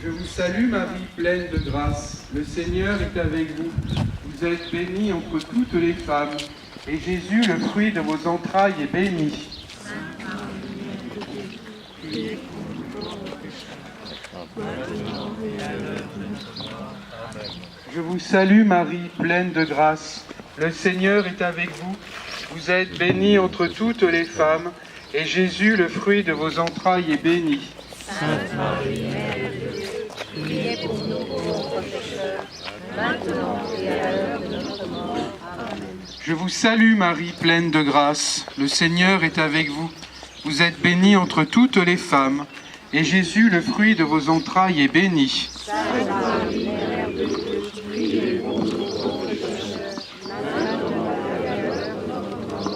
Je vous salue Marie, pleine de grâce. Le Seigneur est avec vous. Vous êtes bénie entre toutes les femmes, et Jésus, le fruit de vos entrailles, est béni. Je vous salue Marie, pleine de grâce. Le Seigneur est avec vous. Vous êtes bénie entre toutes les femmes, et Jésus, le fruit de vos entrailles, est béni. Sainte Marie, Mère de Dieu, priez pour nous pauvres pécheurs, maintenant et à l'heure de notre mort. Amen. Je vous salue Marie, pleine de grâce. Le Seigneur est avec vous. Vous êtes bénie entre toutes les femmes, et Jésus, le fruit de vos entrailles, est béni. Sainte Marie, Mère de Dieu, priez pour nous pauvres pécheurs, maintenant et à l'heure de notre mort.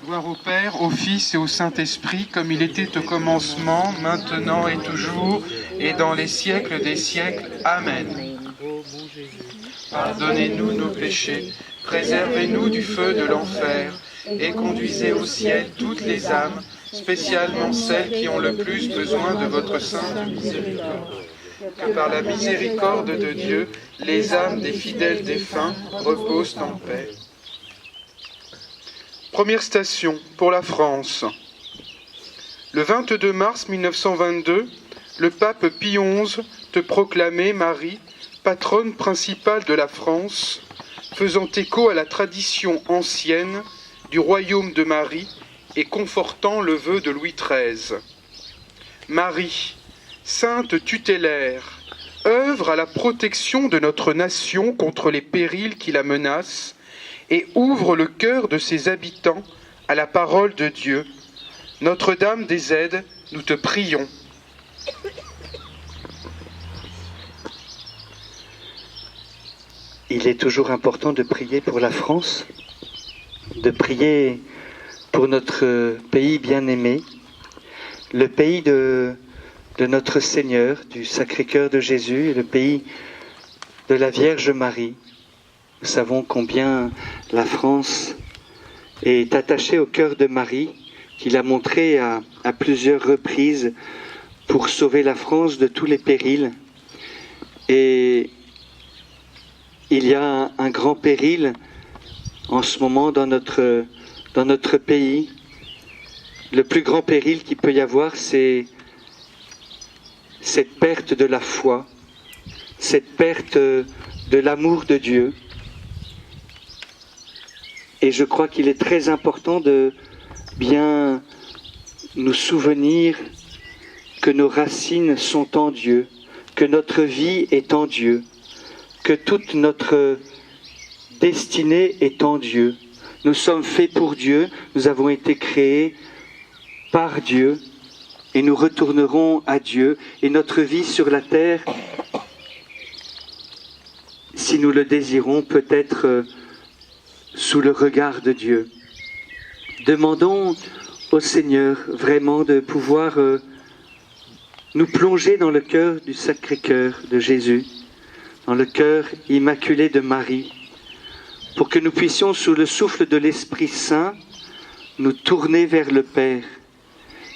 Gloire au Père, au Fils et au Saint-Esprit, comme il était au commencement, maintenant et toujours, et dans les siècles des siècles. Amen. Pardonnez-nous nos péchés, préservez-nous du feu de l'enfer, et conduisez au ciel toutes les âmes, spécialement celles qui ont le plus besoin de votre sainte miséricorde. Que par la miséricorde de Dieu, les âmes des fidèles défunts reposent en paix. Première station pour la France. Le 22 mars 1922, le pape Pie XI te proclamait, Marie, patronne principale de la France, faisant écho à la tradition ancienne du royaume de Marie et confortant le vœu de Louis XIII. Marie, sainte tutélaire, œuvre à la protection de notre nation contre les périls qui la menacent et ouvre le cœur de ses habitants à la parole de Dieu. Notre-Dame des aides, nous te prions. Il est toujours important de prier pour la France, de prier pour notre pays bien-aimé, le pays de notre Seigneur, du Sacré-Cœur de Jésus, et le pays de la Vierge Marie. Nous savons combien la France est attachée au cœur de Marie, qu'il a montré à plusieurs reprises pour sauver la France de tous les périls. Et il y a un grand péril en ce moment dans notre pays. Le plus grand péril qu'il peut y avoir, c'est cette perte de la foi, cette perte de l'amour de Dieu. Et je crois qu'il est très important de bien nous souvenir que nos racines sont en Dieu, que notre vie est en Dieu, que toute notre destinée est en Dieu. Nous sommes faits pour Dieu, nous avons été créés par Dieu et nous retournerons à Dieu. Et notre vie sur la terre, si nous le désirons, peut être sous le regard de Dieu. Demandons au Seigneur vraiment de pouvoir nous plonger dans le cœur du Sacré-Cœur de Jésus, dans le cœur immaculé de Marie, pour que nous puissions, sous le souffle de l'Esprit Saint, nous tourner vers le Père,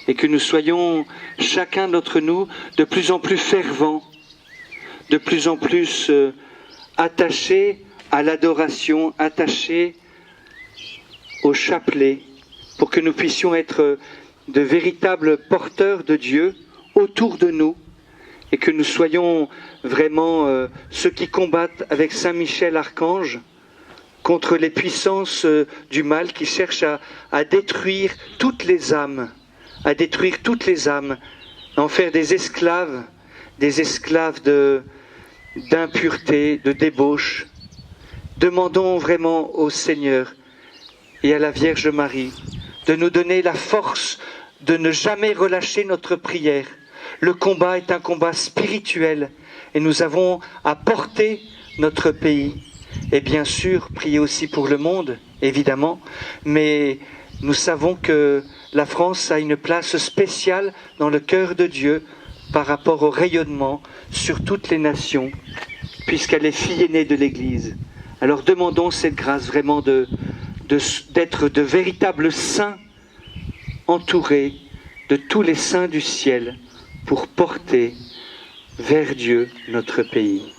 et que nous soyons, chacun d'entre nous, de plus en plus fervents, de plus en plus attachés à l'adoration, attachés au chapelet, pour que nous puissions être de véritables porteurs de Dieu autour de nous, et que nous soyons vraiment ceux qui combattent avec Saint Michel Archange contre les puissances du mal qui cherchent à détruire toutes les âmes, à en faire des esclaves d'impureté, de débauche. Demandons vraiment au Seigneur et à la Vierge Marie de nous donner la force de ne jamais relâcher notre prière. Le combat est un combat spirituel et nous avons à porter notre pays. Et bien sûr, prier aussi pour le monde, évidemment, mais nous savons que la France a une place spéciale dans le cœur de Dieu par rapport au rayonnement sur toutes les nations, puisqu'elle est fille aînée de l'Église. Alors demandons cette grâce vraiment d'être de véritables saints entourés de tous les saints du ciel pour porter vers Dieu notre pays.